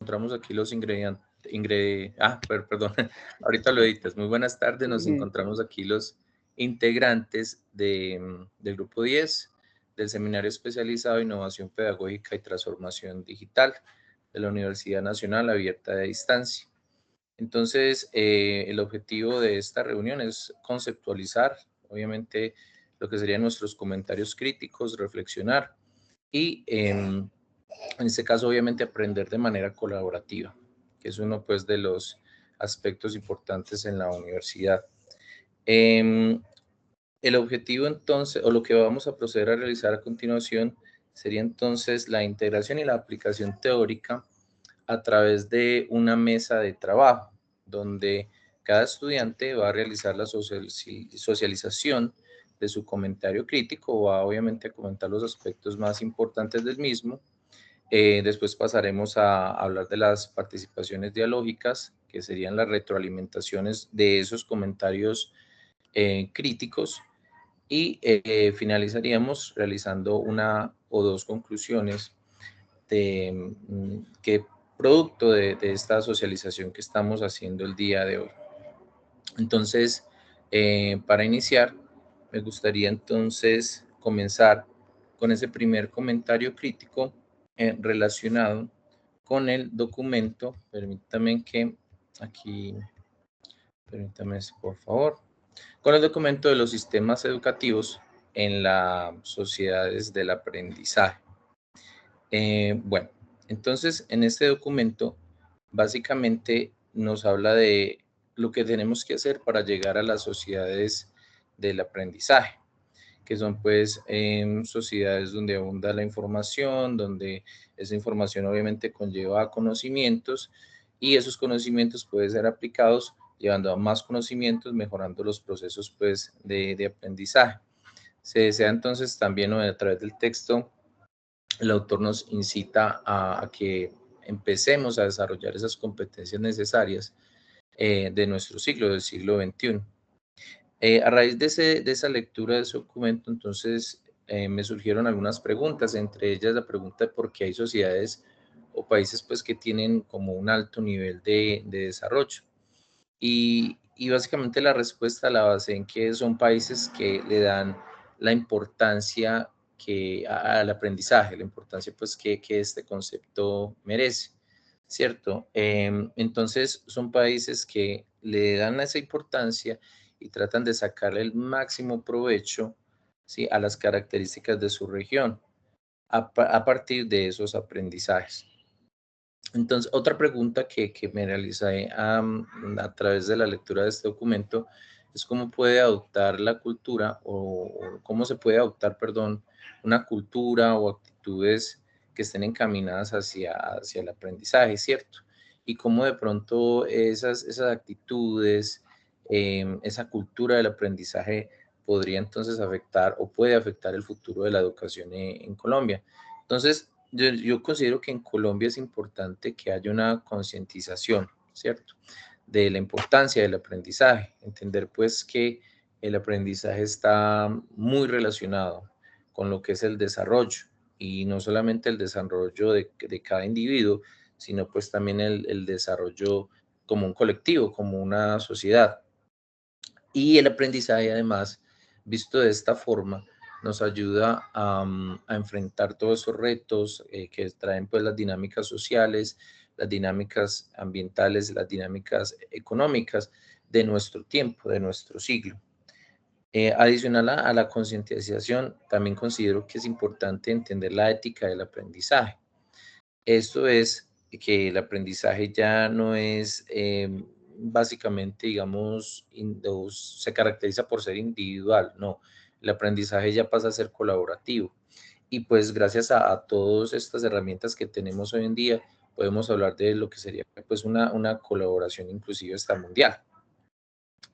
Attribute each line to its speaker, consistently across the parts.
Speaker 1: encontramos aquí los ingredientes. Perdón, ahorita lo editas. Muy buenas tardes, nos
Speaker 2: Ujú.
Speaker 1: encontramos aquí los integrantes del grupo 10 del Seminario Especializado en Innovación Pedagógica y Transformación Digital de la Universidad Nacional Abierta de Distancia. Entonces, el objetivo de esta reunión es conceptualizar, obviamente, lo que serían nuestros comentarios críticos, reflexionar y, en este caso, obviamente, aprender de manera colaborativa, que es uno, pues, de los aspectos importantes en la universidad. Em, el objetivo, entonces, o lo que vamos a proceder a realizar a continuación, sería entonces la integración y la aplicación teórica a través de una mesa de trabajo, donde cada estudiante va a realizar la socialización de su comentario crítico, va obviamente a comentar los aspectos más importantes del mismo. Después pasaremos a hablar de las participaciones dialógicas, que serían las retroalimentaciones de esos comentarios críticos, y finalizaríamos realizando una o dos conclusiones que producto de esta socialización que estamos haciendo el día de hoy. Entonces, para iniciar, me gustaría entonces comenzar con ese primer comentario crítico relacionado con el documento. Permítame que aquí, permítame por favor, con el documento de los sistemas educativos en las sociedades del aprendizaje. Bueno, entonces en este documento básicamente nos habla de lo que tenemos que hacer para llegar a las sociedades del aprendizaje, que son pues sociedades donde abunda la información, donde esa información obviamente conlleva conocimientos y esos conocimientos pueden ser aplicados llevando a más conocimientos, mejorando los procesos pues de aprendizaje. Se desea entonces también a través del texto el autor nos incita a que empecemos a desarrollar esas competencias necesarias de nuestro siglo, del siglo XXI. A raíz de esa lectura de ese documento, entonces me surgieron algunas preguntas, entre ellas la pregunta de por qué hay sociedades o países pues que tienen como un alto nivel de desarrollo. Y básicamente la respuesta la basé en que son países que le dan la importancia al aprendizaje, la importancia pues que este concepto merece, ¿cierto? Entonces son países que le dan esa importancia y tratan de sacarle el máximo provecho, ¿sí?, a las características de su región a partir de esos aprendizajes. Entonces, otra pregunta que me realicé a través de la lectura de este documento es cómo puede adoptar la cultura o cómo se puede adoptar, perdón, una cultura o actitudes que estén encaminadas hacia el aprendizaje, ¿cierto? Y cómo de pronto esas actitudes, esa cultura del aprendizaje podría entonces afectar o puede afectar el futuro de la educación en Colombia. Entonces, yo considero que en Colombia es importante que haya una concientización, ¿cierto?, de la importancia del aprendizaje, entender pues que el aprendizaje está muy relacionado con lo que es el desarrollo y no solamente el desarrollo de cada individuo, sino pues también el desarrollo como un colectivo, como una sociedad. Y el aprendizaje, además, visto de esta forma, nos ayuda a enfrentar todos esos retos que traen pues las dinámicas sociales, las dinámicas ambientales, las dinámicas económicas de nuestro tiempo, de nuestro siglo. Adicional a la concientización, también considero que es importante entender la ética del aprendizaje. Esto es que el aprendizaje ya no es básicamente, digamos, se caracteriza por ser individual, no, el aprendizaje ya pasa a ser colaborativo. Y pues gracias a todas estas herramientas que tenemos hoy en día, podemos hablar de lo que sería pues una colaboración inclusive hasta mundial,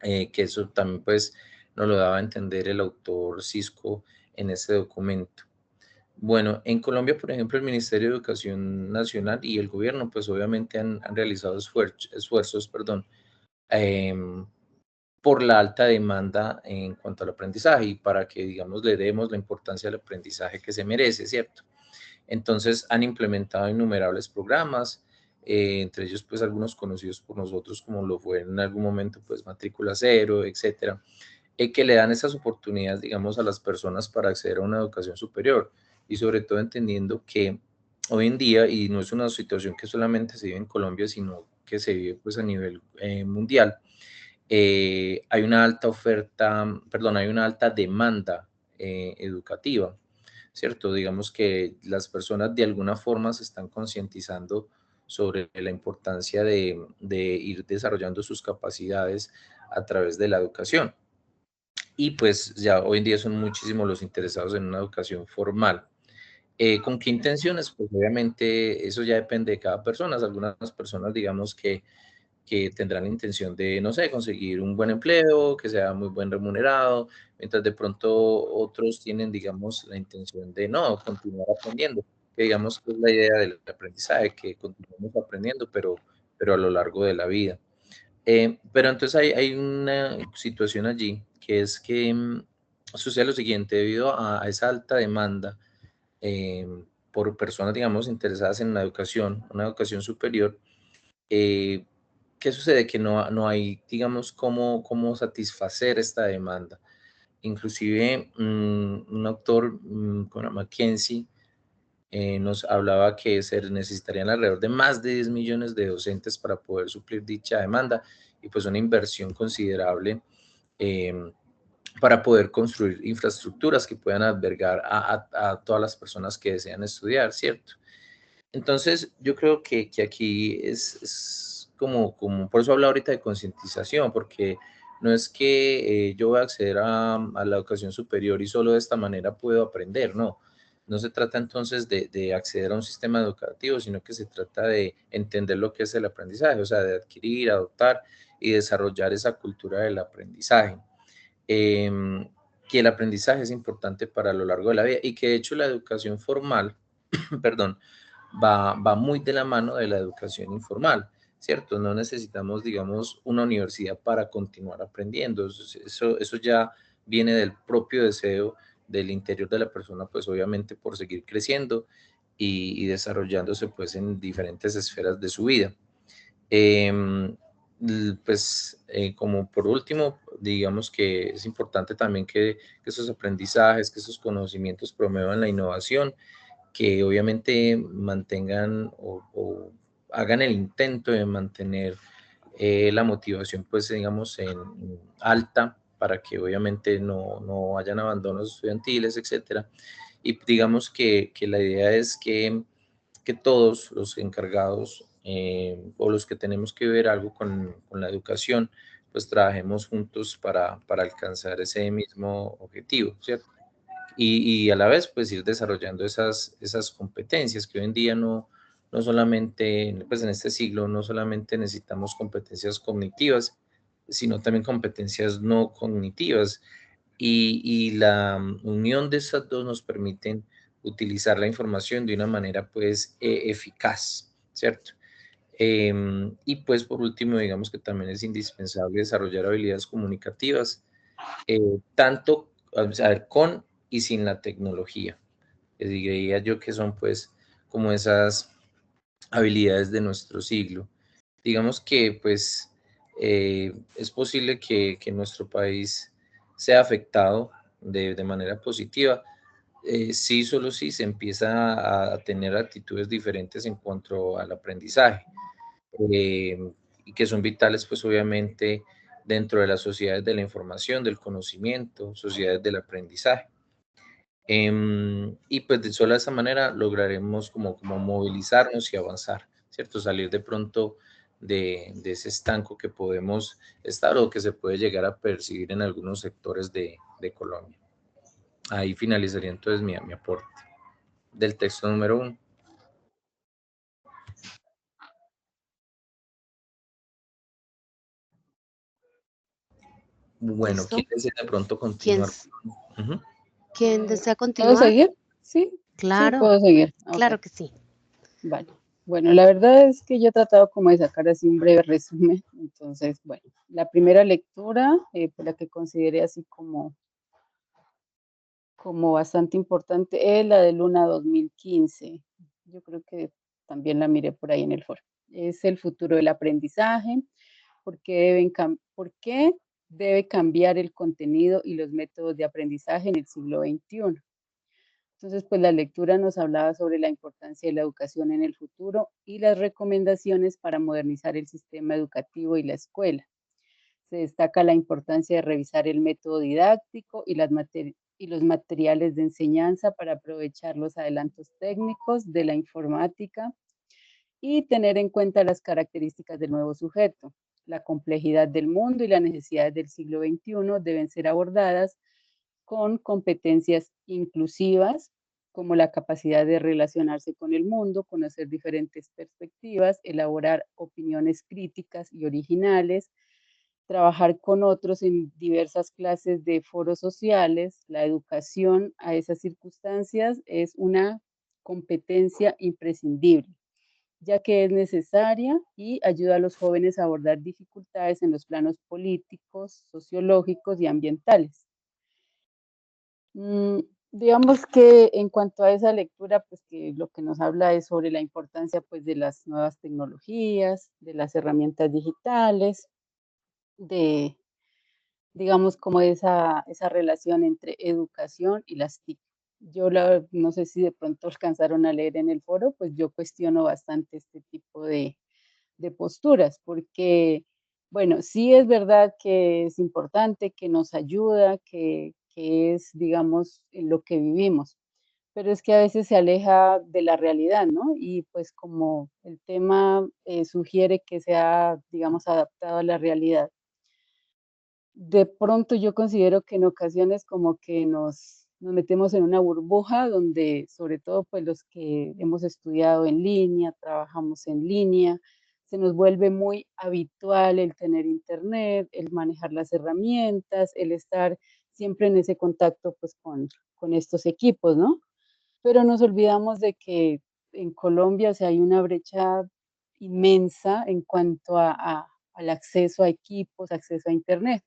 Speaker 1: que eso también pues nos lo daba a entender el autor Cisco en este documento. Bueno, en Colombia, por ejemplo, el Ministerio de Educación Nacional y el gobierno, pues obviamente han realizado esfuerzos, perdón, em, por la alta demanda en cuanto al aprendizaje y para que, digamos, le demos la importancia al aprendizaje que se merece, ¿cierto? Entonces, han implementado innumerables programas entre ellos pues algunos conocidos por nosotros como lo fue en algún momento pues Matrícula Cero, etcétera, que le dan esas oportunidades, digamos, a las personas para acceder a una educación superior y sobre todo entendiendo que hoy en día, y no es una situación que solamente se vive en Colombia, sino que se vive pues a nivel mundial, hay una alta oferta, perdón, hay una alta demanda educativa, ¿cierto? Digamos que las personas de alguna forma se están concientizando sobre la importancia de ir desarrollando sus capacidades a través de la educación. Y pues ya hoy en día son muchísimos los interesados en una educación formal. ¿Con qué intenciones? Pues obviamente eso ya depende de cada persona. Algunas personas, digamos que tendrán la intención de, no sé, conseguir un buen empleo, que sea muy buen remunerado, mientras de pronto otros tienen, digamos, la intención de no, continuar aprendiendo, que digamos que es la idea del aprendizaje, que continuemos aprendiendo, pero a lo largo de la vida. Pero entonces hay una situación allí, que es que sucede lo siguiente, debido a esa alta demanda eh, por personas, digamos, interesadas en la educación, una educación superior, eh, ¿qué sucede? Que no hay, digamos, cómo satisfacer esta demanda. Inclusive, un autor, como Mackenzie, nos hablaba que se necesitarían alrededor de más de 10 millones de docentes para poder suplir dicha demanda y pues una inversión considerable eh, para poder construir infraestructuras que puedan albergar a todas las personas que desean estudiar, ¿cierto? Entonces, yo creo que aquí es como, por eso hablo ahorita de concientización, porque no es que yo voy a acceder a la educación superior y solo de esta manera puedo aprender, no. No se trata entonces de acceder a un sistema educativo, sino que se trata de entender lo que es el aprendizaje, o sea, de adquirir, adoptar y desarrollar esa cultura del aprendizaje. Em, que el aprendizaje es importante para lo largo de la vida y que de hecho la educación formal, perdón, va muy de la mano de la educación informal, ¿cierto? No necesitamos, digamos, una universidad para continuar aprendiendo. Eso ya viene del propio deseo del interior de la persona, pues obviamente por seguir creciendo y desarrollándose pues en diferentes esferas de su vida. Em, pues como por último, digamos que es importante también que esos aprendizajes, que esos conocimientos promuevan la innovación, que obviamente mantengan o hagan el intento de mantener la motivación, pues digamos, en alta para que obviamente no hayan abandonos estudiantiles, etcétera. Y digamos que la idea es que todos los encargados o los que tenemos que ver algo con la educación, pues trabajemos juntos para alcanzar ese mismo objetivo, ¿cierto? Y a la vez pues ir desarrollando esas competencias que hoy en día no solamente, pues en este siglo no solamente necesitamos competencias cognitivas, sino también competencias no cognitivas y la unión de esas dos nos permiten utilizar la información de una manera pues eficaz, ¿cierto? Y pues por último, digamos que también es indispensable desarrollar habilidades comunicativas, tanto a ver, con y sin la tecnología. Que diría yo que son pues como esas habilidades de nuestro siglo. Digamos que pues es posible que nuestro país sea afectado de manera positiva, sí, solo si se empieza a tener actitudes diferentes en cuanto al aprendizaje, eh, y que son vitales pues obviamente dentro de las sociedades de la información, del conocimiento, sociedades del aprendizaje. Y pues de solo de esa manera lograremos como movilizarnos y avanzar, ¿cierto? Salir de pronto de ese estanco que podemos estar o que se puede llegar a percibir en algunos sectores de Colombia. Ahí finalizaría entonces mi aporte del texto número 1. Bueno, ¿quién
Speaker 2: Listo.
Speaker 1: desea de pronto
Speaker 2: ¿Quién,
Speaker 1: continuar? Ujú.
Speaker 2: quién desea
Speaker 3: ¿Puedo
Speaker 2: continuar?
Speaker 3: seguir? Sí, sí,
Speaker 2: Claro,
Speaker 3: puedo seguir. Ok,
Speaker 2: claro que sí.
Speaker 3: vale. Bueno, la verdad es que yo he tratado como de sacar así un breve resumen. Entonces, bueno, la primera lectura, por la que consideré así como bastante importante, es la de Luna 2015. Yo creo que también la miré por ahí en el foro. Es el futuro del aprendizaje, por qué debe cambiar el contenido y los métodos de aprendizaje en el siglo XXI. Entonces, pues la lectura nos hablaba sobre la importancia de la educación en el futuro y las recomendaciones para modernizar el sistema educativo y la escuela. Se destaca la importancia de revisar el método didáctico y los materiales de enseñanza para aprovechar los adelantos técnicos de la informática y tener en cuenta las características del nuevo sujeto. La complejidad del mundo y las necesidades del siglo XXI deben ser abordadas con competencias inclusivas, como la capacidad de relacionarse con el mundo, conocer diferentes perspectivas, elaborar opiniones críticas y originales, trabajar con otros en diversas clases de foros sociales. La educación a esas circunstancias es una competencia imprescindible, ya que es necesaria y ayuda a los jóvenes a abordar dificultades en los planos políticos, sociológicos y ambientales. Mm, digamos que en cuanto a esa lectura, pues que lo que nos habla es sobre la importancia pues de las nuevas tecnologías, de las herramientas digitales, de, digamos, como esa relación entre educación y las TIC. No sé si de pronto alcanzaron a leer en el foro, pues yo cuestiono bastante este tipo de posturas, porque, bueno, sí es verdad que es importante, que nos ayuda, que es, digamos, en lo que vivimos, pero es que a veces se aleja de la realidad, ¿no? Y pues como el tema sugiere que sea, digamos, adaptado a la realidad, de pronto yo considero que en ocasiones como que nos metemos en una burbuja donde sobre todo pues los que hemos estudiado en línea, trabajamos en línea, se nos vuelve muy habitual el tener internet, el manejar las herramientas, el estar siempre en ese contacto pues con estos equipos, ¿no? Pero nos olvidamos de que en Colombia, o sea, hay una brecha inmensa en cuanto al acceso a equipos, acceso a internet.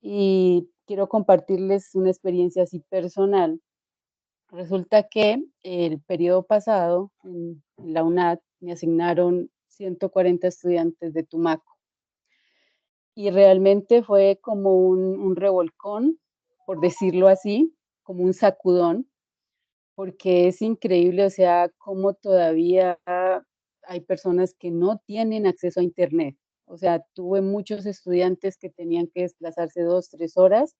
Speaker 3: Y quiero compartirles una experiencia así personal. Resulta que el periodo pasado en la UNAD me asignaron 140 estudiantes de Tumaco y realmente fue como un revolcón, por decirlo así, como un sacudón, porque es increíble, o sea, cómo todavía hay personas que no tienen acceso a Internet. O sea, tuve muchos estudiantes que tenían que desplazarse 2, 3 horas,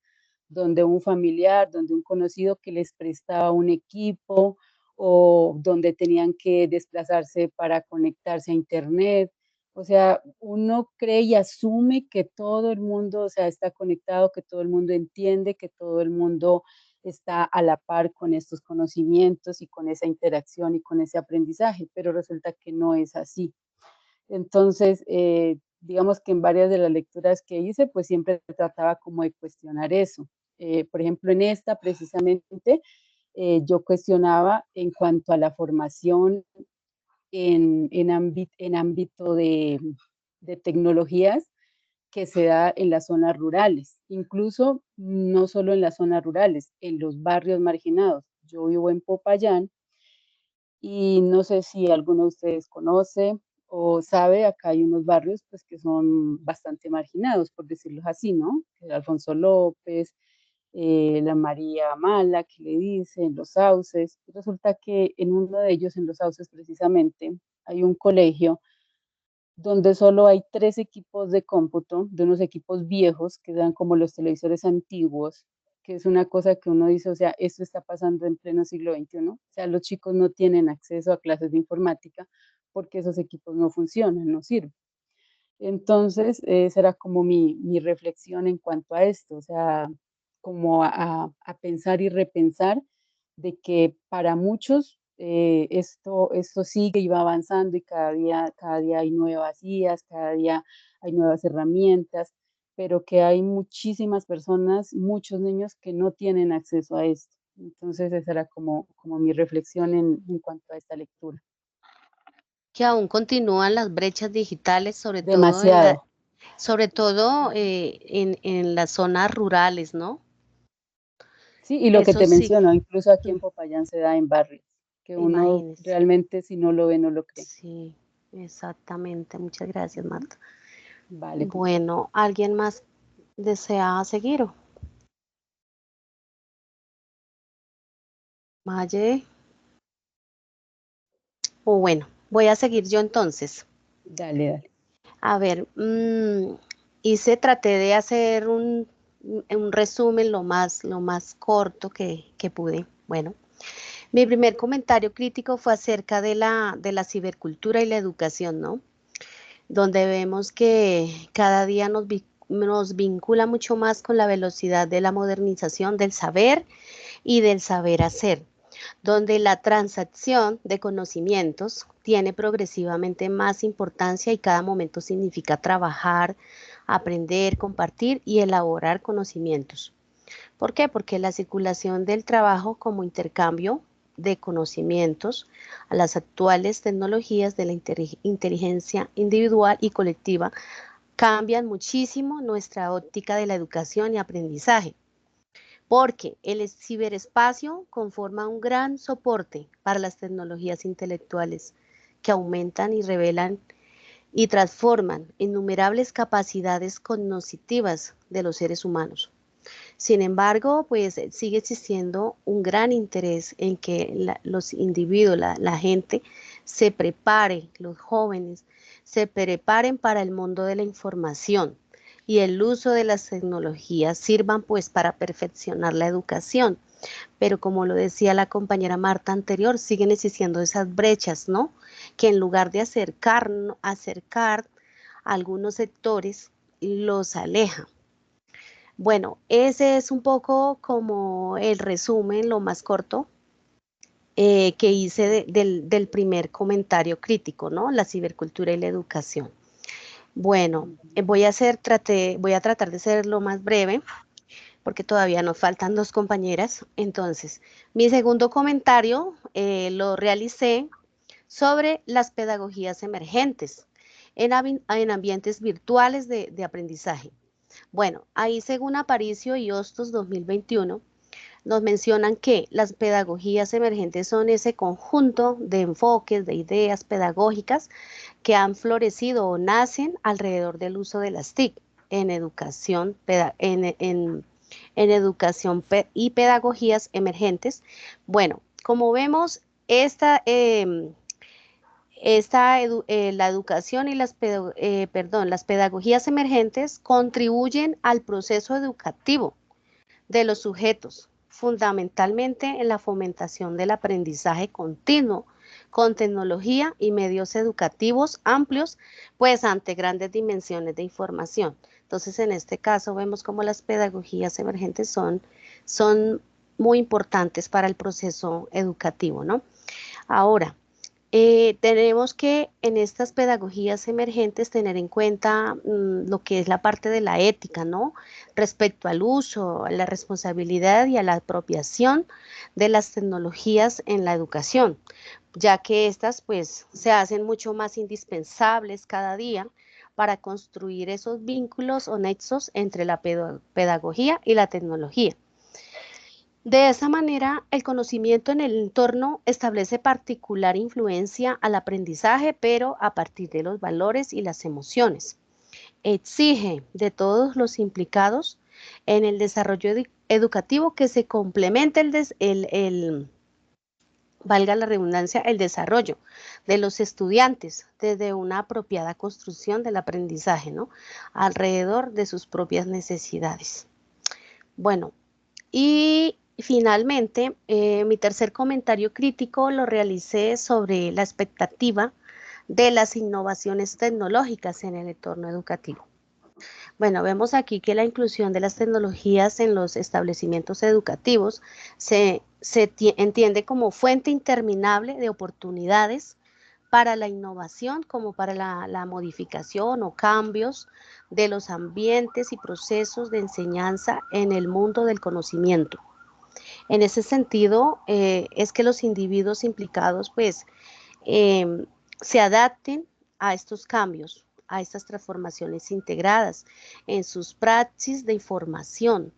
Speaker 3: donde un familiar, donde un conocido que les prestaba un equipo o donde tenían que desplazarse para conectarse a Internet. O sea, uno cree y asume que todo el mundo, o sea, está conectado, que todo el mundo entiende, que todo el mundo está a la par con estos conocimientos y con esa interacción y con ese aprendizaje, pero resulta que no es así. Entonces, digamos que en varias de las lecturas que hice, pues siempre trataba como de cuestionar eso. Por ejemplo, en esta precisamente, yo cuestionaba en cuanto a la formación en ámbito de tecnologías que se da en las zonas rurales, incluso no solo en las zonas rurales, en los barrios marginados. Yo vivo en Popayán y no sé si alguno de ustedes conoce o sabe, acá hay unos barrios pues que son bastante marginados, por decirlo así, ¿no? El Alfonso López, la María Mala, que le dicen, los Sauces. Y resulta que en uno de ellos, en los Sauces precisamente, hay un colegio donde solo hay 3 equipos de cómputo, de unos equipos viejos que dan como los televisores antiguos, que es una cosa que uno dice, o sea, esto está pasando en pleno siglo XXI, o sea, los chicos no tienen acceso a clases de informática porque esos equipos no funcionan, no sirven. Entonces, esa era como mi reflexión en cuanto a esto, o sea, como a pensar y repensar de que para muchos esto sigue y va avanzando y cada día hay nuevas IAs, cada día hay nuevas herramientas, pero que hay muchísimas personas, muchos niños que no tienen acceso a esto. Entonces, esa era como mi reflexión en cuanto a esta lectura.
Speaker 2: Que aún continúan las brechas digitales,
Speaker 3: Demasiado.
Speaker 2: sobre todo en las zonas rurales, ¿no?
Speaker 3: Sí, y lo que
Speaker 2: Eso
Speaker 3: te
Speaker 2: sí,
Speaker 3: menciono, incluso aquí
Speaker 2: mm,
Speaker 3: en Popayán se da en barrios, que uno
Speaker 2: imagínese.
Speaker 3: realmente si no lo ve, no lo cree.
Speaker 2: Sí. Exactamente, muchas gracias,
Speaker 3: Ujú.
Speaker 2: Marta.
Speaker 3: Vale,
Speaker 2: Bueno, ¿alguien más desea seguir? Maye. O bueno, voy a seguir yo entonces.
Speaker 3: dale, dale.
Speaker 2: A ver, traté de hacer un resumen lo más corto que pude. Bueno, mi primer comentario crítico fue acerca de la cibercultura y la educación, ¿no? Donde vemos que cada día nos vincula mucho más con la velocidad de la modernización del saber y del saber hacer, donde la transacción de conocimientos tiene progresivamente más importancia y cada momento significa trabajar, aprender, compartir y elaborar conocimientos. ¿Por qué? Porque la circulación del trabajo como intercambio de conocimientos a las actuales tecnologías de la inteligencia individual y colectiva cambian muchísimo nuestra óptica de la educación y aprendizaje, porque el ciberespacio conforma un gran soporte para las tecnologías intelectuales que aumentan y revelan y transforman innumerables capacidades cognitivas de los seres humanos. Sin embargo, pues sigue existiendo un gran interés en que los individuos, la gente, se prepare, los jóvenes, se preparen para el mundo de la información y el uso de las tecnologías sirvan pues para perfeccionar la educación. Pero como lo decía la compañera Marta anterior, siguen existiendo esas brechas, ¿no? Que en lugar de acercar a algunos sectores, los aleja. Bueno, ese es un poco como el resumen, lo más corto, que hice del primer comentario crítico, ¿no? La cibercultura y la educación. Bueno, voy a tratar de ser lo más breve, porque todavía nos faltan dos compañeras. Entonces, mi segundo comentario lo realicé sobre las pedagogías emergentes en ambientes virtuales de aprendizaje. Bueno, ahí según Aparicio y Hostos 2021, nos mencionan que las pedagogías emergentes son ese conjunto de enfoques, de ideas pedagógicas que han florecido o nacen alrededor del uso de las TIC en educación, en educación y pedagogías emergentes. Bueno, como vemos, la educación y las pedagogías emergentes contribuyen al proceso educativo de los sujetos, fundamentalmente en la fomentación del aprendizaje continuo con tecnología y medios educativos amplios, pues ante grandes dimensiones de información. Entonces, en este caso vemos cómo las pedagogías emergentes son muy importantes para el proceso educativo, ¿no? Ahora, tenemos que en estas pedagogías emergentes tener en cuenta lo que es la parte de la ética, ¿no? Respecto al uso, a la responsabilidad y a la apropiación de las tecnologías en la educación, ya que estas pues se hacen mucho más indispensables cada día para construir esos vínculos o nexos entre la pedagogía y la tecnología. De esa manera, el conocimiento en el entorno establece particular influencia al aprendizaje, pero a partir de los valores y las emociones. Exige de todos los implicados en el desarrollo educativo que se complemente valga la redundancia, el desarrollo de los estudiantes desde una apropiada construcción del aprendizaje, ¿no? Alrededor de sus propias necesidades. Bueno, y finalmente, mi tercer comentario crítico lo realicé sobre la expectativa de las innovaciones tecnológicas en el entorno educativo. Bueno, vemos aquí que la inclusión de las tecnologías en los establecimientos educativos se entiende como fuente interminable de oportunidades para la innovación como para la modificación o cambios de los ambientes y procesos de enseñanza en el mundo del conocimiento. En ese sentido, es que los individuos implicados pues se adapten a estos cambios, a estas transformaciones integradas en sus praxis de información,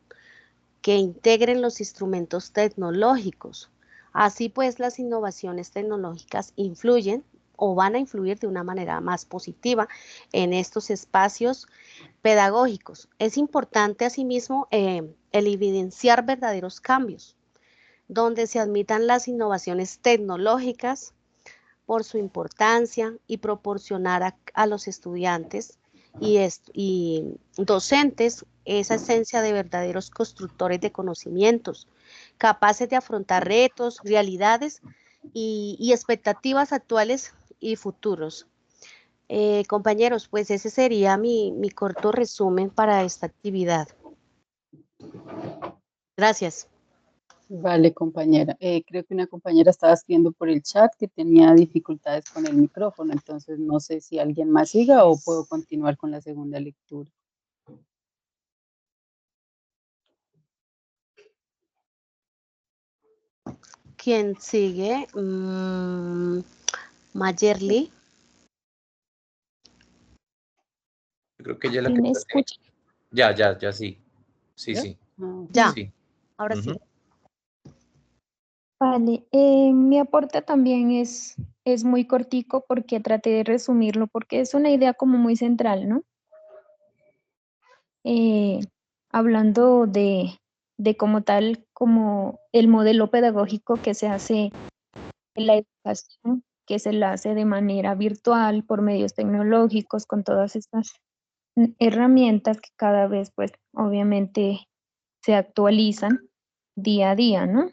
Speaker 2: que integren los instrumentos tecnológicos. Así pues, las innovaciones tecnológicas influyen o van a influir de una manera más positiva en estos espacios pedagógicos. Es importante asimismo el evidenciar verdaderos cambios, donde se admitan las innovaciones tecnológicas por su importancia y proporcionar a los estudiantes y docentes esa esencia de verdaderos constructores de conocimientos, capaces de afrontar retos, realidades y expectativas actuales y futuros. Compañeros, pues ese sería mi corto resumen para esta actividad. Gracias.
Speaker 3: Vale, compañera. Creo que una compañera estaba escribiendo por el chat que tenía dificultades con el micrófono, entonces no sé si alguien más siga o puedo continuar con la segunda lectura.
Speaker 2: ¿Quién sigue? Mayerly.
Speaker 1: Yo creo que ella es la
Speaker 4: ¿Sí
Speaker 1: que
Speaker 4: me
Speaker 1: está.
Speaker 4: escucha?
Speaker 1: Ya, sí. Sí,
Speaker 3: ¿Ya?
Speaker 1: sí.
Speaker 2: Ya,
Speaker 1: Sí.
Speaker 2: ahora sí.
Speaker 4: Vale, mi aporte también es muy cortico porque traté de resumirlo porque es una idea como muy central, ¿no? Hablando de como tal, como el modelo pedagógico que se hace en la educación, que se la hace de manera virtual, por medios tecnológicos, con todas estas herramientas que cada vez, pues, obviamente se actualizan día a día, ¿no?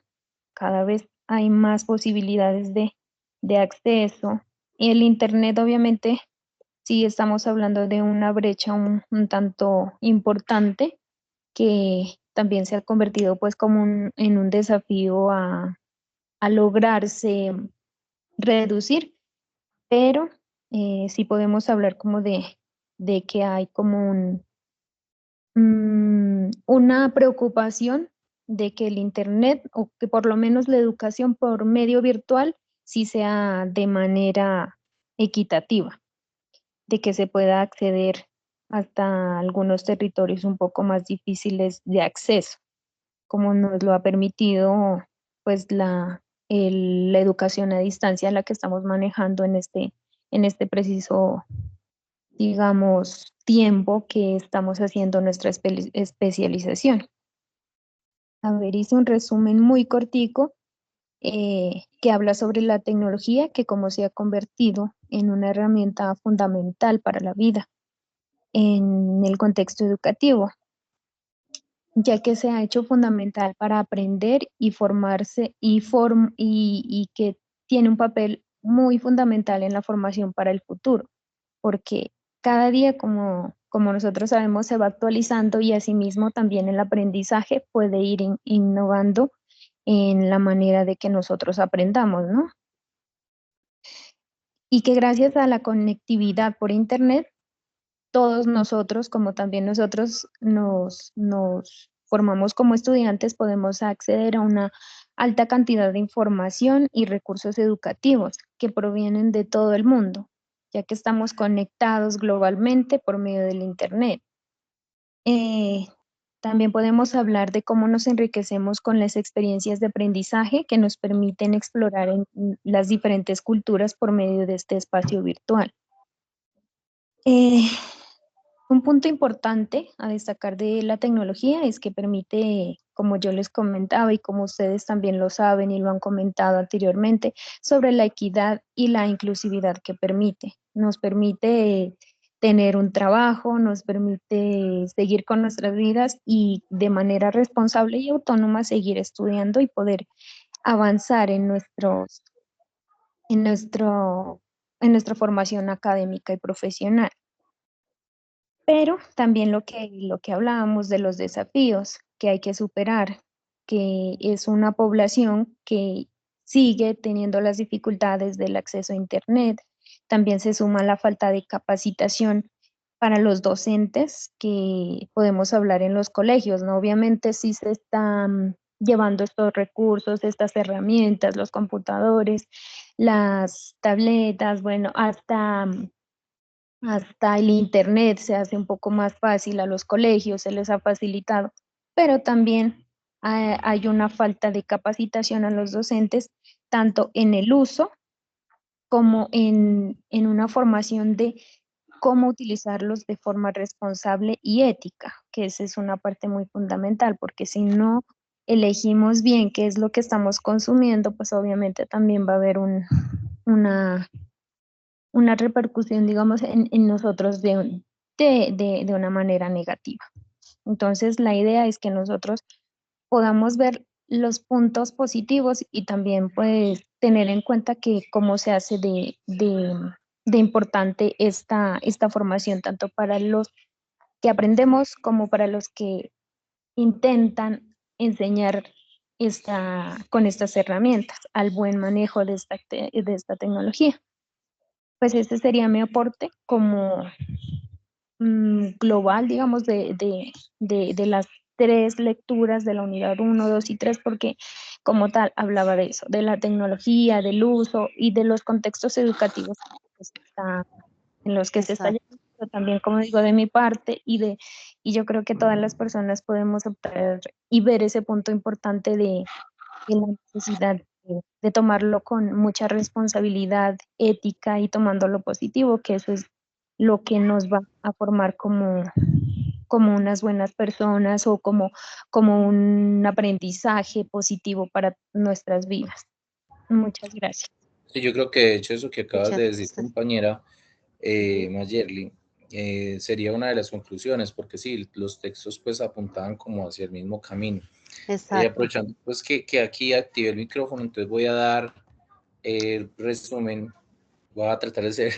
Speaker 4: Cada vez hay más posibilidades de acceso. Y el Internet, obviamente, sí estamos hablando de una brecha un tanto importante que también se ha convertido pues como en un desafío a lograrse reducir, pero sí podemos hablar como de que hay como una preocupación de que el Internet o que por lo menos la educación por medio virtual sí sea de manera equitativa, de que se pueda acceder hasta algunos territorios un poco más difíciles de acceso, como nos lo ha permitido pues la educación a distancia la que estamos manejando en este preciso, digamos, tiempo que estamos haciendo nuestra especialización. A ver, hice un resumen muy cortico que habla sobre la tecnología que como se ha convertido en una herramienta fundamental para la vida en el contexto educativo, ya que se ha hecho fundamental para aprender y formarse y que tiene un papel muy fundamental en la formación para el futuro, porque cada día, como nosotros sabemos, se va actualizando y asimismo también el aprendizaje puede ir innovando en la manera de que nosotros aprendamos, ¿no? Y que gracias a la conectividad por Internet, todos nosotros, como también nosotros nos formamos como estudiantes, podemos acceder a una alta cantidad de información y recursos educativos que provienen de todo el mundo, ya que estamos conectados globalmente por medio del Internet. También podemos hablar de cómo nos enriquecemos con las experiencias de aprendizaje que nos permiten explorar en las diferentes culturas por medio de este espacio virtual. Un punto importante a destacar de la tecnología es que permite, como yo les comentaba y como ustedes también lo saben y lo han comentado anteriormente, sobre la equidad y la inclusividad que permite. Nos permite tener un trabajo, nos permite seguir con nuestras vidas y de manera responsable y autónoma seguir estudiando y poder avanzar en nuestra formación académica y profesional. Pero también lo que hablábamos de los desafíos que hay que superar, que es una población que sigue teniendo las dificultades del acceso a Internet. También se suma la falta de capacitación para los docentes que podemos hablar en los colegios, ¿no? Obviamente sí se están llevando estos recursos, estas herramientas, los computadores, las tabletas, bueno, hasta el Internet se hace un poco más fácil a los colegios, se les ha facilitado, pero también hay una falta de capacitación a los docentes, tanto en el uso como en una formación de cómo utilizarlos de forma responsable y ética, que esa es una parte muy fundamental, porque si no elegimos bien qué es lo que estamos consumiendo, pues obviamente también va a haber una, una repercusión, digamos, en nosotros de una manera negativa. Entonces, la idea es que nosotros podamos ver los puntos positivos y también pues tener en cuenta que cómo se hace de importante esta formación, tanto para los que aprendemos como para los que intentan enseñar con estas herramientas al buen manejo de esta tecnología. Pues este sería mi aporte como global, digamos, de las tres lecturas de la unidad 1, 2 y 3, porque como tal hablaba de eso, de la tecnología, del uso y de los contextos educativos en los que se está
Speaker 2: Exacto.
Speaker 4: llevando, pero también, como digo, de mi parte y yo creo que todas las personas podemos optar y ver ese punto importante de la necesidad de tomarlo con mucha responsabilidad ética y tomando lo positivo, que eso es lo que nos va a formar como unas buenas personas o como un aprendizaje positivo para nuestras vidas. Muchas gracias.
Speaker 1: Sí, yo creo que de hecho eso que acabas
Speaker 2: Muchas
Speaker 1: de decir,
Speaker 2: gracias.
Speaker 1: compañera
Speaker 2: Ujú.
Speaker 1: Mayerly, sería una de las conclusiones, porque sí, los textos pues apuntaban como hacia el mismo camino.
Speaker 2: Exacto.
Speaker 1: Aprovechando pues que aquí activé el micrófono, entonces voy a dar el resumen, voy a tratar de ser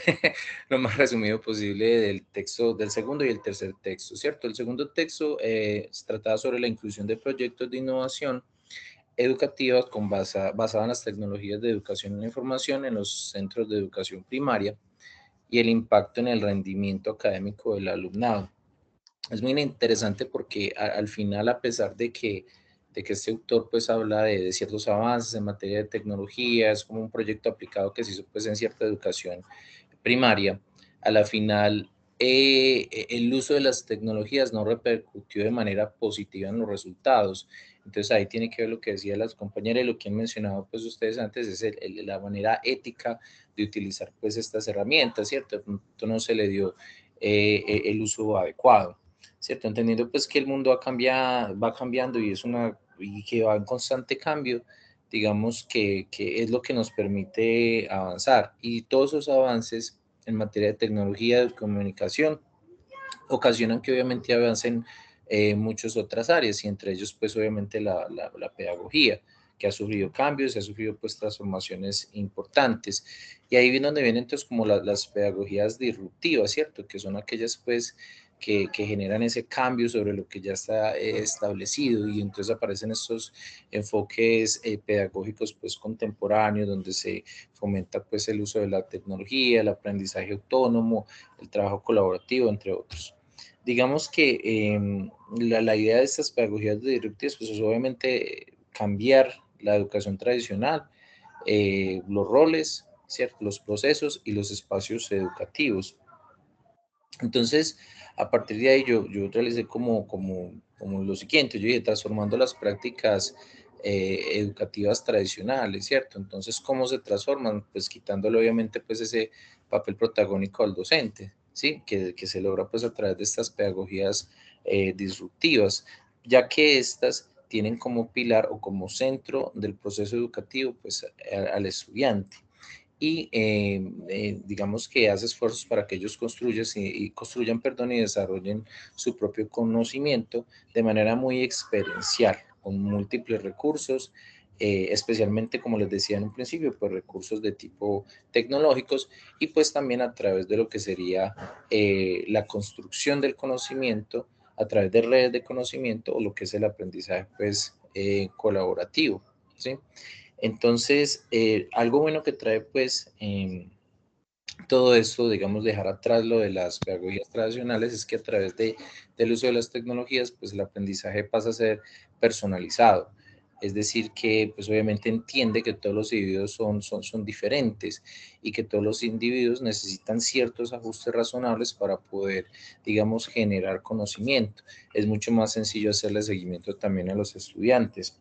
Speaker 1: lo más resumido posible del texto, del segundo y el tercer texto, ¿cierto? El segundo texto se trataba sobre la inclusión de proyectos de innovación educativas basada en las tecnologías de educación en la información en los centros de educación primaria y el impacto en el rendimiento académico del alumnado. Es muy interesante porque al final, a pesar de que este autor pues habla de ciertos avances en materia de tecnología, es como un proyecto aplicado que se hizo pues en cierta educación primaria, a la final el uso de las tecnologías no repercutió de manera positiva en los resultados. Entonces ahí tiene que ver lo que decían las compañeras y lo que han mencionado pues ustedes antes, es la manera ética de utilizar pues estas herramientas, ¿cierto? No se le dio el uso adecuado, ¿cierto? Entendiendo pues que el mundo va cambiando y que va en constante cambio, digamos que es lo que nos permite avanzar y todos esos avances en materia de tecnología de comunicación ocasionan que obviamente avancen muchas otras áreas y entre ellos pues obviamente la pedagogía que ha sufrido cambios, ha sufrido pues transformaciones importantes. Y ahí viene donde vienen entonces como las pedagogías disruptivas, ¿cierto? Que son aquellas pues que generan ese cambio sobre lo que ya está establecido y entonces aparecen estos enfoques pedagógicos pues contemporáneos donde se fomenta pues el uso de la tecnología, el aprendizaje autónomo, el trabajo colaborativo, entre otros. Digamos que la idea de estas pedagogías disruptivas pues es obviamente cambiar la educación tradicional, los roles, ¿cierto? Los procesos y los espacios educativos. Entonces, a partir de ahí yo realicé como lo siguiente, yo dije, transformando las prácticas educativas tradicionales, ¿cierto? Entonces, ¿cómo se transforman? Pues quitándole obviamente pues ese papel protagónico al docente, ¿sí? Que se logra pues a través de estas pedagogías disruptivas, ya que estas tienen como pilar o como centro del proceso educativo pues al estudiante y digamos que hace esfuerzos para que ellos construyan, perdón, y desarrollen su propio conocimiento de manera muy experiencial, con múltiples recursos, especialmente, como les decía en un principio, pues recursos de tipo tecnológicos y pues también a través de lo que sería la construcción del conocimiento a través de redes de conocimiento o lo que es el aprendizaje pues colaborativo, ¿sí? Entonces, algo bueno que trae pues todo esto, digamos, dejar atrás lo de las pedagogías tradicionales es que a través del uso de las tecnologías, pues el aprendizaje pasa a ser personalizado. Es decir, que pues obviamente entiende que todos los individuos son diferentes y que todos los individuos necesitan ciertos ajustes razonables para poder, digamos, generar conocimiento. Es mucho más sencillo hacerle seguimiento también a los estudiantes.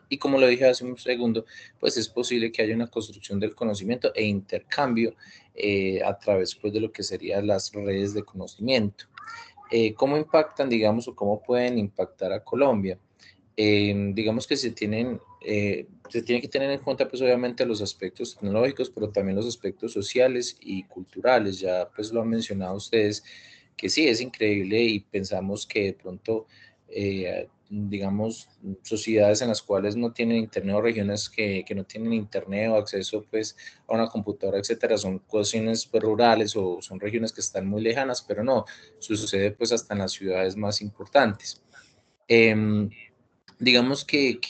Speaker 1: Y como lo dije hace un segundo, pues es posible que haya una construcción del conocimiento e intercambio a través pues, de lo que serían las redes de conocimiento. ¿Cómo impactan, digamos, o cómo pueden impactar a Colombia? Digamos que se tiene que tener en cuenta, pues obviamente los aspectos tecnológicos, pero también los aspectos sociales y culturales. Ya pues lo han mencionado ustedes, que sí, es increíble y pensamos que de pronto, digamos, sociedades en las cuales no tienen internet o regiones que no tienen internet o acceso pues a una computadora, etcétera, son cuestiones pues, rurales o son regiones que están muy lejanas, pero no, sucede pues hasta en las ciudades más importantes. Em, Digamos que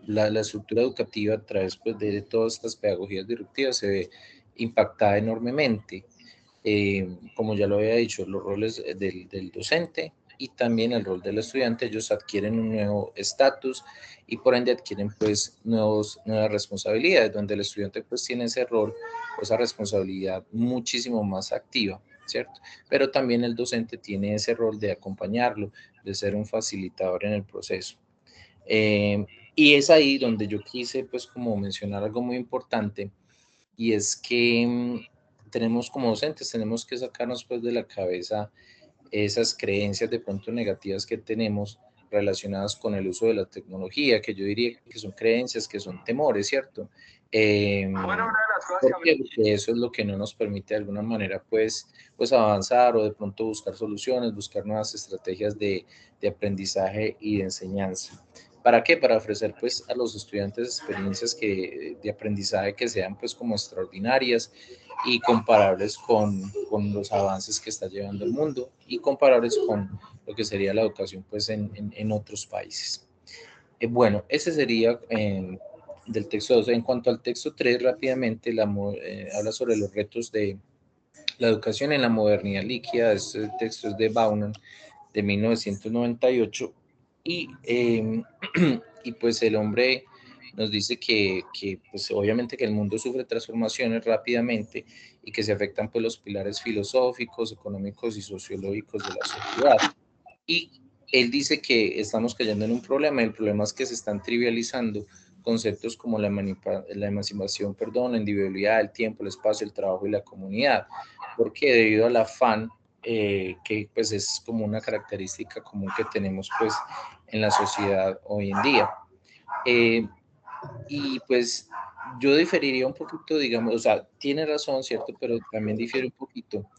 Speaker 1: la estructura educativa a través pues, de todas estas pedagogías disruptivas se ve impactada enormemente. Como ya lo había dicho, los roles del docente y también el rol del estudiante, ellos adquieren un nuevo estatus y por ende adquieren pues nuevas responsabilidades, donde el estudiante pues tiene ese rol, esa responsabilidad muchísimo más activa, ¿cierto? Pero también el docente tiene ese rol de acompañarlo, de ser un facilitador en el proceso. Y es ahí donde yo quise, pues, como mencionar algo muy importante, y es que tenemos como docentes, tenemos que sacarnos, pues, de la cabeza esas creencias de pronto negativas que tenemos relacionadas con el uso de la tecnología, que yo diría que son creencias, que son temores, ¿cierto? Porque eso es lo que no nos permite de alguna manera, pues avanzar o de pronto buscar soluciones, buscar nuevas estrategias de aprendizaje y de enseñanza. ¿Para qué? Para ofrecer pues a los estudiantes experiencias de aprendizaje que sean pues como extraordinarias y comparables con los avances que está llevando el mundo y comparables con lo que sería la educación pues en otros países. Bueno, ese sería del texto 2. En cuanto al texto 3, rápidamente habla sobre los retos de la educación en la modernidad líquida. Este texto es de Bauman, de 1998. Y pues el hombre nos dice que pues obviamente que el mundo sufre transformaciones rápidamente y que se afectan pues los pilares filosóficos, económicos y sociológicos de la sociedad. Y él dice que estamos cayendo en un problema, y el problema es que se están trivializando conceptos como la emancipación, perdón, la individualidad, el tiempo, el espacio, el trabajo y la comunidad, porque debido al afán, que pues es como una característica común que tenemos pues en la sociedad hoy en día. Eh, y pues yo diferiría un poquito, digamos, o sea, tiene razón, ¿cierto? Pero también difiere un poquito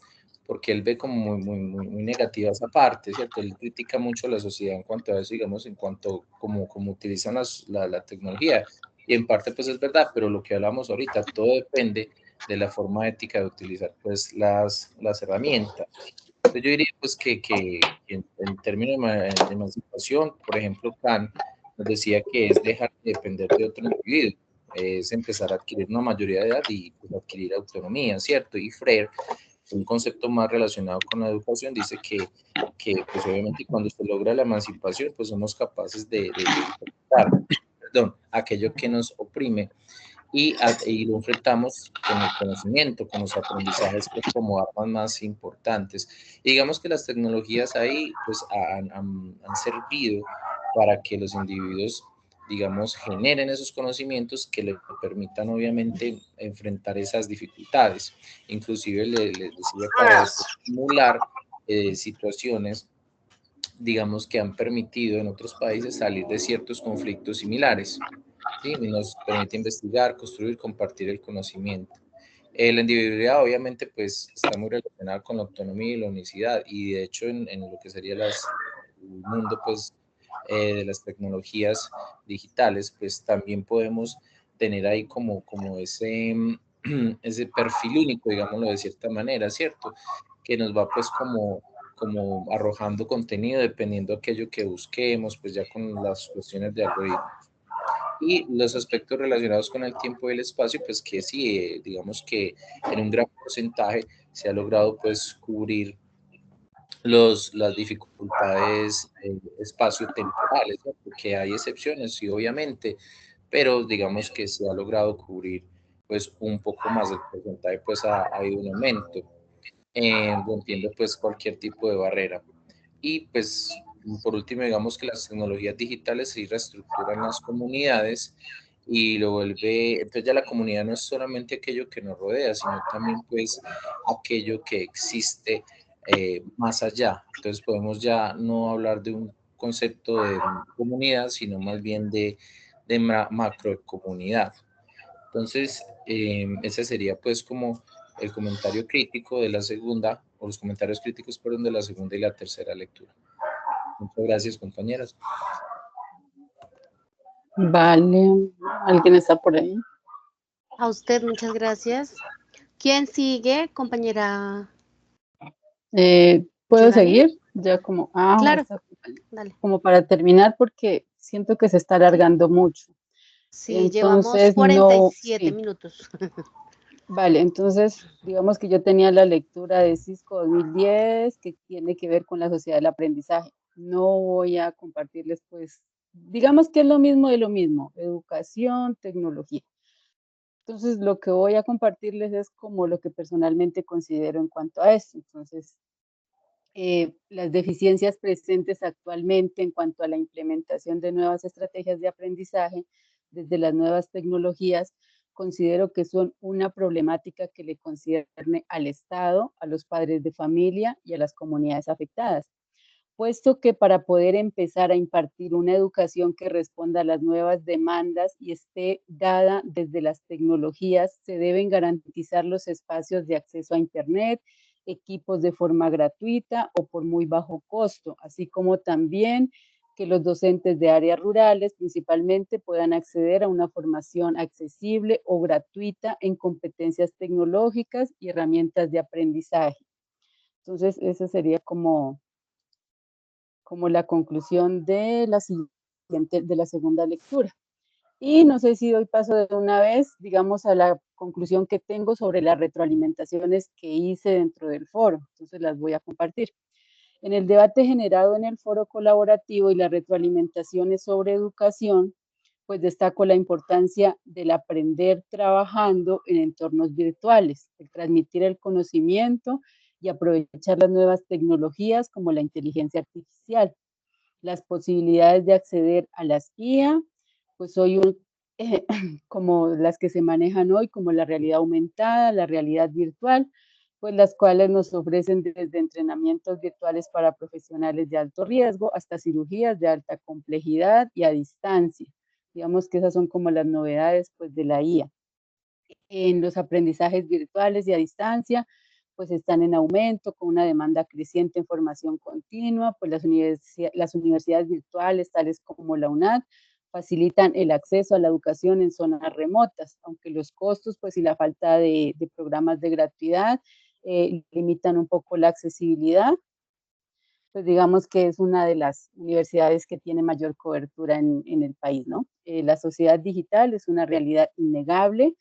Speaker 1: porque él ve como muy negativa esa parte, ¿cierto? Él critica mucho a la sociedad en cuanto a eso, digamos, en cuanto como utilizan la tecnología. Y en parte, pues es verdad, pero lo que hablamos ahorita, todo depende de la forma ética de utilizar, pues, las herramientas. Entonces, yo diría, pues, que en términos de emancipación, por ejemplo, Kant nos decía que es dejar de depender de otro individuo, es empezar a adquirir una mayoría de edad y pues, adquirir autonomía, ¿cierto? Y Freire, un concepto más relacionado con la educación, dice que pues obviamente cuando se logra la emancipación, pues somos capaces de enfrentar, perdón, aquello que nos oprime y lo enfrentamos con el conocimiento, con los aprendizajes pues, como armas más importantes. Y digamos que las tecnologías ahí pues han servido para que los individuos digamos, generen esos conocimientos que le permitan obviamente enfrentar esas dificultades. Inclusive le decía para estimular situaciones, digamos, que han permitido en otros países salir de ciertos conflictos similares. ¿Sí? Y nos permite investigar, construir, compartir el conocimiento. La individualidad obviamente pues está muy relacionada con la autonomía y la unicidad y de hecho en lo que sería el mundo pues de las tecnologías digitales pues también podemos tener ahí como ese perfil único, digámoslo de cierta manera, ¿cierto? Que nos va pues como arrojando contenido dependiendo de aquello que busquemos, pues ya con las cuestiones de algoritmos. Y los aspectos relacionados con el tiempo y el espacio, pues que sí, digamos que en un gran porcentaje se ha logrado pues cubrir las dificultades espacio-temporales, ¿no? Porque hay excepciones, sí, obviamente, pero digamos que se ha logrado cubrir pues un poco más del porcentaje, pues ha habido un aumento, rompiendo pues cualquier tipo de barrera. Y pues por último, digamos que las tecnologías digitales sí reestructuran las comunidades y lo vuelve, entonces ya la comunidad no es solamente aquello que nos rodea, sino también pues aquello que existe más allá. Entonces podemos ya no hablar de un concepto de comunidad, sino más bien de macrocomunidad. Entonces, ese sería pues como el comentario crítico de la segunda, o los comentarios críticos, perdón, de la segunda y la tercera lectura. Muchas gracias, compañeras.
Speaker 3: Vale, ¿alguien está por ahí?
Speaker 2: A usted, muchas gracias. ¿Quién sigue, compañera
Speaker 3: ¿Puedo
Speaker 2: Yorani?
Speaker 3: seguir? Ya como,
Speaker 2: Claro, dale.
Speaker 3: como para terminar, porque siento que se está
Speaker 2: Sí,
Speaker 3: alargando mucho.
Speaker 2: sí, llevamos
Speaker 3: Entonces,
Speaker 2: 47
Speaker 3: sí,
Speaker 2: minutos.
Speaker 3: vale, entonces, digamos que yo tenía la lectura de Cisco 2010, que tiene que ver con la sociedad del aprendizaje. No voy a compartirles, pues, digamos que es lo mismo de lo mismo, educación, tecnología. Entonces, lo que voy a compartirles es como lo que personalmente considero en cuanto a esto. Entonces, las deficiencias presentes actualmente en cuanto a la implementación de nuevas estrategias de aprendizaje desde las nuevas tecnologías, considero que son una problemática que le concierne al Estado, a los padres de familia y a las comunidades afectadas, puesto que para poder empezar a impartir una educación que responda a las nuevas demandas y esté dada desde las tecnologías, se deben garantizar los espacios de acceso a Internet, equipos de forma gratuita o por muy bajo costo, así como también que los docentes de áreas rurales principalmente puedan acceder a una formación accesible o gratuita en competencias tecnológicas y herramientas de aprendizaje. Entonces, ese sería como la conclusión de la siguiente, de la segunda lectura. Y no sé si doy paso de una vez, digamos, a la conclusión que tengo sobre las retroalimentaciones que hice dentro del foro. Entonces las voy a compartir. En el debate generado en el foro colaborativo y las retroalimentaciones sobre educación, pues destaco la importancia del aprender trabajando en entornos virtuales, el transmitir el conocimiento y aprovechar las nuevas tecnologías como la inteligencia artificial, las posibilidades de acceder a las IA, pues hoy como las que se manejan hoy, como la realidad aumentada, la realidad virtual, pues las cuales nos ofrecen desde entrenamientos virtuales para profesionales de alto riesgo hasta cirugías de alta complejidad y a distancia. Digamos que esas son como las novedades pues de la IA. En los aprendizajes virtuales y a distancia, pues están en aumento con una demanda creciente en formación continua, pues las universidades virtuales, tales como la UNAD, facilitan el acceso a la educación en zonas remotas, aunque los costos pues y la falta de programas de gratuidad limitan un poco la accesibilidad. Pues digamos que es una de las universidades que tiene mayor cobertura en el país, ¿no? La sociedad digital es una realidad innegable,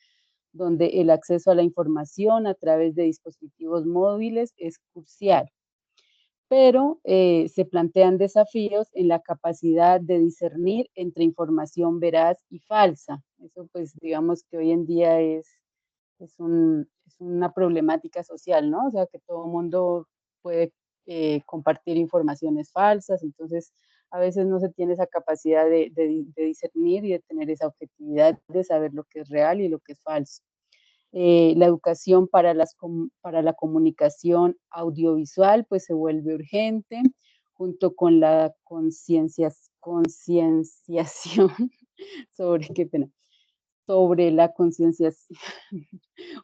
Speaker 3: donde el acceso a la información a través de dispositivos móviles es crucial, pero se plantean desafíos en la capacidad de discernir entre información veraz y falsa. Eso pues digamos que hoy en día es una problemática social, ¿no? O sea, que todo el mundo puede compartir informaciones falsas, entonces a veces no se tiene esa capacidad de discernir y de tener esa objetividad de saber lo que es real y lo que es falso. La educación para la comunicación audiovisual pues se vuelve urgente, junto con la concienciación sobre, qué pena, sobre la concienciación,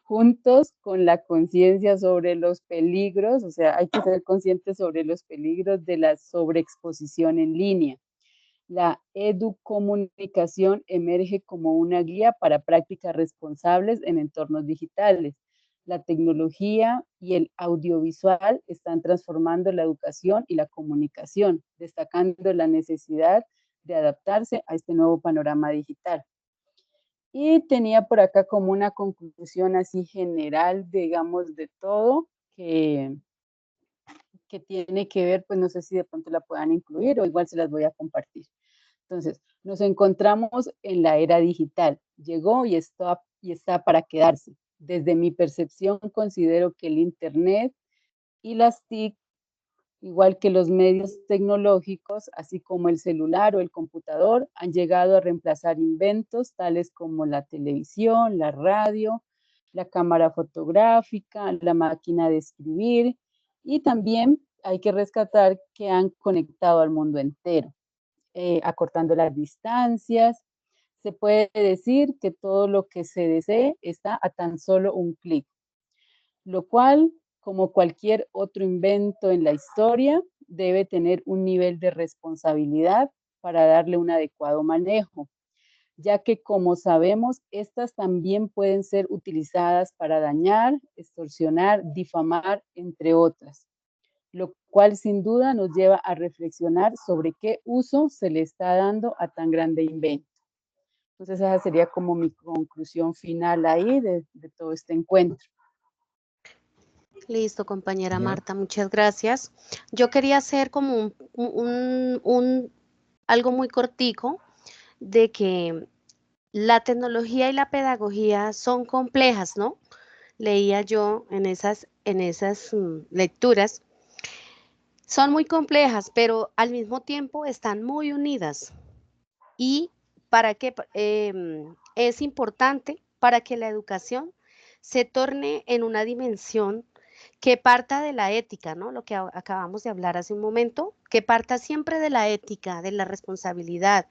Speaker 3: juntos con la conciencia sobre los peligros, o sea, hay que ser conscientes sobre los peligros de la sobreexposición en línea. La educomunicación emerge como una guía para prácticas responsables en entornos digitales. La tecnología y el audiovisual están transformando la educación y la comunicación, destacando la necesidad de adaptarse a este nuevo panorama digital. Y tenía por acá como una conclusión así general, digamos, de todo, que tiene que ver, pues no sé si de pronto la puedan incluir o igual se las voy a compartir. Entonces, nos encontramos en la era digital. Llegó y está para quedarse. Desde mi percepción, considero que el Internet y las TIC, igual que los medios tecnológicos, así como el celular o el computador, han llegado a reemplazar inventos tales como la televisión, la radio, la cámara fotográfica, la máquina de escribir, y también hay que rescatar que han conectado al mundo entero, acortando las distancias. Se puede decir que todo lo que se desee está a tan solo un clic, lo cual, como cualquier otro invento en la historia, debe tener un nivel de responsabilidad para darle un adecuado manejo, ya que, como sabemos, estas también pueden ser utilizadas para dañar, extorsionar, difamar, entre otras, lo cual sin duda nos lleva a reflexionar sobre qué uso se le está dando a tan grande invento. Entonces esa sería como mi conclusión final ahí de todo este encuentro.
Speaker 2: Listo, compañera Marta, muchas gracias. Yo quería hacer como algo muy cortico de que la tecnología y la pedagogía son complejas, ¿no? Leía yo en esas lecturas. Son muy complejas, pero al mismo tiempo están muy unidas. ¿Y para qué? Es importante para que la educación se torne en una dimensión que parta de la ética, ¿no? Lo que acabamos de hablar hace un momento, que parta siempre de la ética, de la responsabilidad,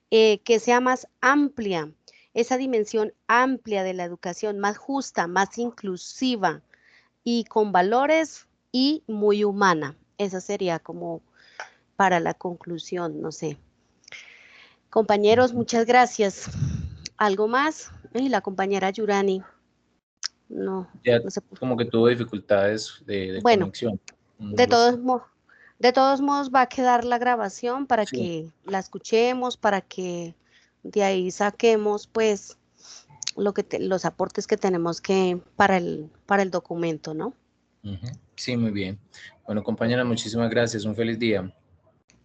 Speaker 2: que sea más amplia, esa dimensión amplia de la educación, más justa, más inclusiva y con valores y muy humana. Esa sería como para la conclusión, no sé. Compañeros, muchas gracias. ¿Algo más? Y la compañera Yurani, no,
Speaker 1: Ya
Speaker 2: no se pudo.
Speaker 1: como que tuvo dificultades de
Speaker 2: Bueno,
Speaker 1: conexión.
Speaker 2: de todos modos va a quedar la grabación para
Speaker 1: Sí.
Speaker 2: que la escuchemos, para que de ahí saquemos pues los aportes que tenemos que para el documento, ¿no?
Speaker 1: Sí, muy bien. Bueno, compañera, muchísimas gracias. Un feliz día.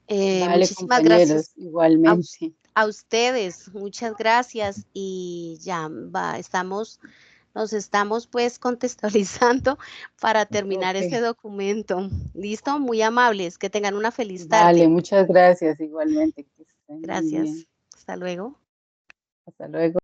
Speaker 3: Vale,
Speaker 2: Muchísimas
Speaker 3: compañeros,
Speaker 2: gracias
Speaker 3: igualmente.
Speaker 2: a ustedes, muchas gracias y ya nos estamos pues contextualizando para terminar
Speaker 3: Ok,
Speaker 2: este documento. ¿Listo? Muy amables, que tengan una feliz
Speaker 3: vale,
Speaker 2: tarde.
Speaker 3: muchas gracias igualmente. Que estén muy bien.
Speaker 2: Gracias. Hasta luego.
Speaker 3: Hasta luego.